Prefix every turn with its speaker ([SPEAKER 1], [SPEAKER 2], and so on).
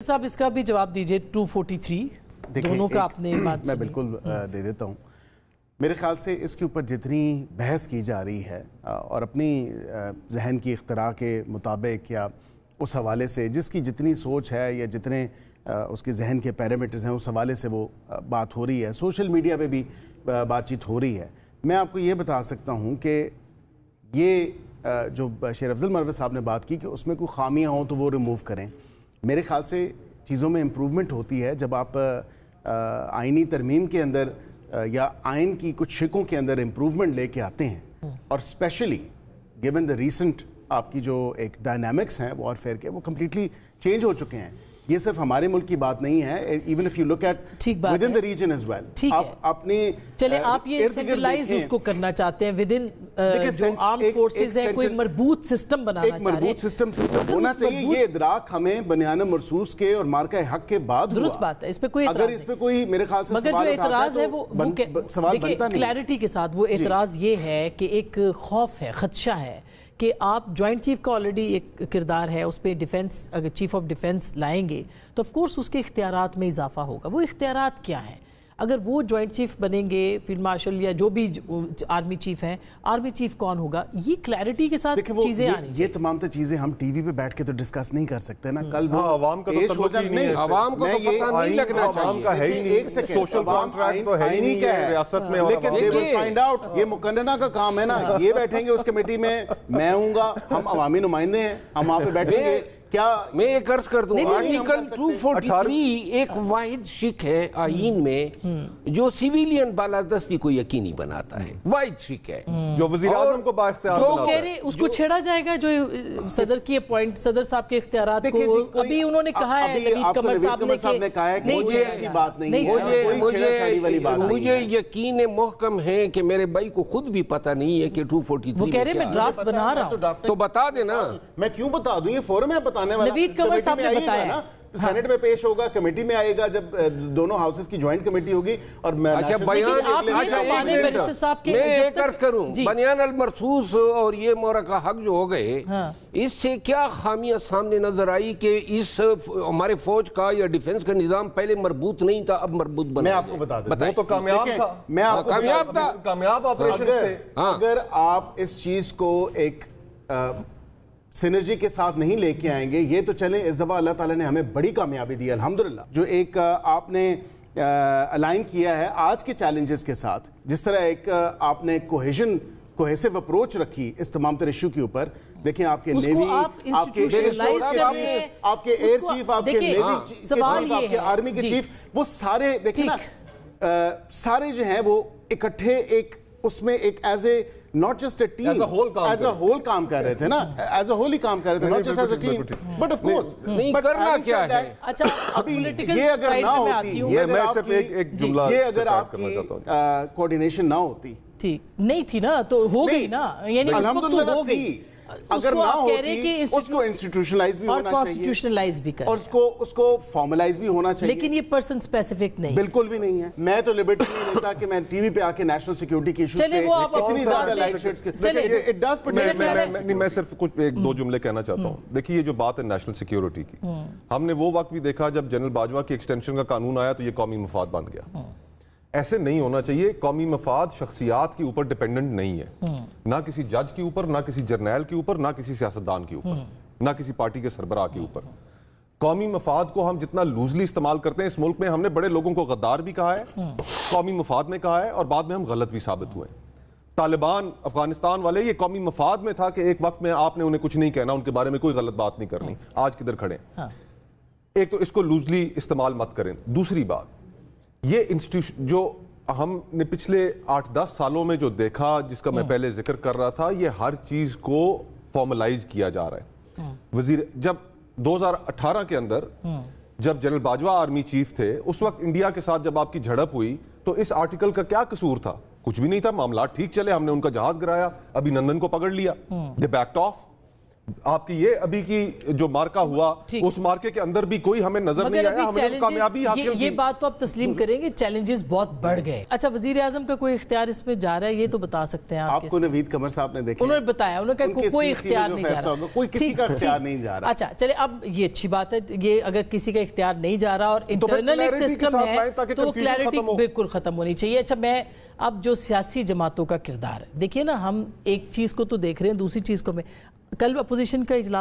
[SPEAKER 1] साहब इसका भी जवाब दीजिए 243 दोनों का आपने बात
[SPEAKER 2] मैं बिल्कुल दे देता हूँ। मेरे ख्याल से इसके ऊपर जितनी बहस की जा रही है और अपनी जहन की इख्तरा के मुताबिक या उस हवाले से जिसकी जितनी सोच है या जितने उसके जहन के पैरामीटर्स हैं उस हवाले से वो बात हो रही है, सोशल मीडिया पे भी बातचीत हो रही है। मैं आपको ये बता सकता हूँ कि ये जो शेर अफजल मरवत साहब ने बात की कि उसमें कोई खामियाँ हों तो वो रिमूव करें। मेरे ख्याल से चीज़ों में इम्प्रूवमेंट होती है जब आप आइनी तरमीम के अंदर या आइन की कुछ शिकों के अंदर इम्प्रूवमेंट लेके आते हैं, और स्पेशली गिवन द रीसेंट आपकी जो एक डायनामिक्स हैं वॉरफेयर के, वो कम्प्लीटली चेंज हो चुके हैं। ये सिर्फ हमारे मुल्क की बात नहीं है, even if you look at within the region as well.
[SPEAKER 1] ठीक है,
[SPEAKER 2] अपने
[SPEAKER 1] चले आप ये सेंट्रलाइज उसको करना चाहते हैं विद इन जो आर्म फोर्सेस है, कोई मजबूत सिस्टम बनाना चाहते हैं।
[SPEAKER 2] एक मजबूत सिस्टम होना चाहिए। ये इदराक हमें बनियान मरसूस के और मार्का हक के बाद हुआ।
[SPEAKER 1] दुरुस्त बात है, इस पे कोई
[SPEAKER 2] अगर इस पे कोई मेरे ख्याल से
[SPEAKER 1] मगर जो एतराज है वो
[SPEAKER 2] सवाल बनता नहीं।
[SPEAKER 1] क्लैरिटी के साथ वो एतराज ये है कि एक खौफ है, खदशा है कि आप जॉइंट चीफ का ऑलरेडी एक किरदार है, उस पर डिफेंस अगर चीफ ऑफ डिफेंस लाएंगे तो ऑफ कोर्स उसके इख्तियारात में इजाफा होगा। वो इख्तियारात क्या है? अगर वो जॉइंट चीफ बनेंगे, फील्ड मार्शल या जो भी आर्मी चीफ हैं, आर्मी चीफ कौन होगा, ये क्लैरिटी के साथ चीजें आनी।
[SPEAKER 2] ये तमाम चीजें हम टीवी पे बैठ के तो डिस्कस नहीं कर सकते ना। कल वो
[SPEAKER 3] आवाम का तो हो जाए, नहीं आवाम को तो पता नहीं लगना चाहिए, आवाम का है ही नहीं, एक सोशल कॉन्ट्रैक्ट तो है ही नहीं है रियासत में।
[SPEAKER 2] लेकिन दे विल फाइंड आउट, ये मुकन्नना का काम है ना। ये बैठेंगे उस कमेटी में, मैं हूँगा, हम अवामी नुमाइंदे हैं, हम वहाँ पे बैठेंगे। क्या
[SPEAKER 3] मैं एक अर्ज कर दूं, आर्टिकल 243 एक वाहिद शिक है आईन में जो सिविलियन बालादस्ती को यकीनी बनाता है, वाहिद शिक है
[SPEAKER 2] जो वज़ीर आज़म को बाइख्तियार बनाता है।
[SPEAKER 1] कह रहे उसको छेड़ा जाएगा जो सदर की अपॉइंट, सदर साहब के इख्तियारात को अभी उन्होंने कहा है, नवीद कमर साहब ने कहा है कि
[SPEAKER 2] मुझे ऐसी बात नहीं है,
[SPEAKER 3] मुझे यकीन महकम है कि मेरे भाई को खुद भी पता नहीं है कि 243
[SPEAKER 1] वो कह रहे मैं ड्राफ्ट बना रहा हूं,
[SPEAKER 3] तो बता देना।
[SPEAKER 2] मैं क्यों बता दूं, ये फोरम है बताने वाला।
[SPEAKER 1] नवीद कमर साहब ने बताया
[SPEAKER 2] ना, सेनेट में पेश होगा, कमेटी में आएगा, जब दोनों हाउसेस की ज्वाइंट कमेटी होगी। और मैं
[SPEAKER 3] अच्छा बयान एक अर्ज करूं, बनियान अल मरसूस और ये मोरका हक जो हो गए, इससे क्या खामियां सामने नजर आई कि इस हमारे फौज का या डिफेंस का निजाम पहले मरबूत नहीं था, अब मरबूत बना।
[SPEAKER 2] मैं आपको बता देता हूं,
[SPEAKER 3] तो कामयाब था,
[SPEAKER 2] मैं आपको
[SPEAKER 3] कामयाब था,
[SPEAKER 2] कामयाब ऑपरेशन। अगर आप इस चीज को एक सिनर्जी के साथ नहीं लेके आएंगे, ये तो चलें, इस दफा अल्लाह ताला ने हमें बड़ी कामयाबी दी अल्हम्दुलिल्लाह। जो एक आपने अलाइन किया है आज के चैलेंजेस के साथ, जिस तरह एक आपने कोहेसिव अप्रोच रखी इस तमाम तरह इशू के ऊपर। देखिए आपके नेवी, आपके एयर चीफ, आपके नेवी चीफ, आपके आर्मी के चीफ, वो सारे देखिए ना, सारे जो हैं वो इकट्ठे एक उसमें एक as a not just a team, as a whole काम कर रहे थे ना, एज अ होल ही काम कर रहे थे, not just as a team. But of course
[SPEAKER 3] नहीं करना क्या है।
[SPEAKER 1] अच्छा
[SPEAKER 2] अभी ये अगर ना होती, ये अगर आपकी कोऑर्डिनेशन ना होती,
[SPEAKER 1] ठीक नहीं थी ना, तो हो गई ना, यानी
[SPEAKER 2] अल्हम्दुलिल्लाह थी। अगर ना होती उसको इंस्टीट्यूशनलाइज भी होना चाहिए,
[SPEAKER 1] कॉन्स्टिट्यूशनलाइज भी
[SPEAKER 2] और उसको फॉर्मलाइज भी होना चाहिए।
[SPEAKER 1] लेकिन ये पर्सन स्पेसिफिक नहीं,
[SPEAKER 2] बिल्कुल भी नहीं है। मैं तो लिबर्टी नहीं लेता कि मैं टीवी पे आके नेशनल सिक्योरिटी के इश्यूज पे इतनी ज्यादा लाइट शेड्स के इट डज प्रोटेक्ट।
[SPEAKER 4] मैं सिर्फ कुछ एक दो जुमले कहना चाहता हूं। देखिए ये जो बात है नेशनल सिक्योरिटी की, हमने वो वक्त भी देखा जब जनरल बाजवा की एक्सटेंशन का कानून आया तो ये कौमी मफाद बन गया। ऐसे नहीं होना चाहिए। कौमी मफाद शख्सियात के ऊपर डिपेंडेंट नहीं है, ना किसी जज के ऊपर, ना किसी जर्नैल के ऊपर, ना किसी सियासतदान के ऊपर, ना किसी पार्टी के सरबराह के ऊपर। कौमी मफाद को हम जितना लूजली इस्तेमाल करते हैं, इस मुल्क में हमने बड़े लोगों को गद्दार भी कहा है, कौमी मफाद में कहा है, और बाद में हम गलत भी साबित हुए। तालिबान अफगानिस्तान वाले, ये कौमी मफाद में था कि एक वक्त में आपने उन्हें कुछ नहीं कहना, उनके बारे में कोई गलत बात नहीं करनी। आज किधर खड़े? एक तो इसको लूजली इस्तेमाल मत करें। दूसरी बात, ये इंस्टीट्यूशन जो हमने पिछले 8-10 सालों में जो देखा, जिसका मैं पहले जिक्र कर रहा था, ये हर चीज को फॉर्मलाइज किया जा रहा है। वजीर जब 2018 के अंदर जब जनरल बाजवा आर्मी चीफ थे, उस वक्त इंडिया के साथ जब आपकी झड़प हुई तो इस आर्टिकल का क्या कसूर था? कुछ भी नहीं था, मामला ठीक चले, हमने उनका जहाज गिराया, अभिनंदन को पकड़ लिया, दे बैक्ड ऑफ। آپ کی یہ ابھی کی جو مارکا ہوا اس مارکے کے اندر بھی کوئی ہمیں نظر نہیں آیا، ہم نے کامیابی حاصل کی۔
[SPEAKER 1] یہ بات تو آپ تسلیم کریں گے چیلنجز بہت بڑھ گئے۔ اچھا وزیر اعظم کا کوئی اختیار اس میں جا رہا ہے، یہ تو بتا سکتے ہیں
[SPEAKER 2] آپ کو نوید قمر صاحب نے دیکھا،
[SPEAKER 1] انہوں نے بتایا، انہوں نے کہا کوئی اختیار نہیں جا رہا،
[SPEAKER 2] کوئی کسی کا اختیار نہیں جا رہا۔
[SPEAKER 1] اچھا چلے اب یہ اچھی بات ہے، یہ اگر کسی کا اختیار نہیں جا رہا اور انٹرنل ایک سسٹم ہے تو وہ کلیئرٹی بالکل ختم ہونی چاہیے۔ اچھا میں اب جو سیاسی جماعتوں کا کردار ہے، دیکھیے نا ہم ایک چیز کو تو دیکھ رہے ہیں، دوسری چیز کو میں کل اپوزیشن کا اجلاس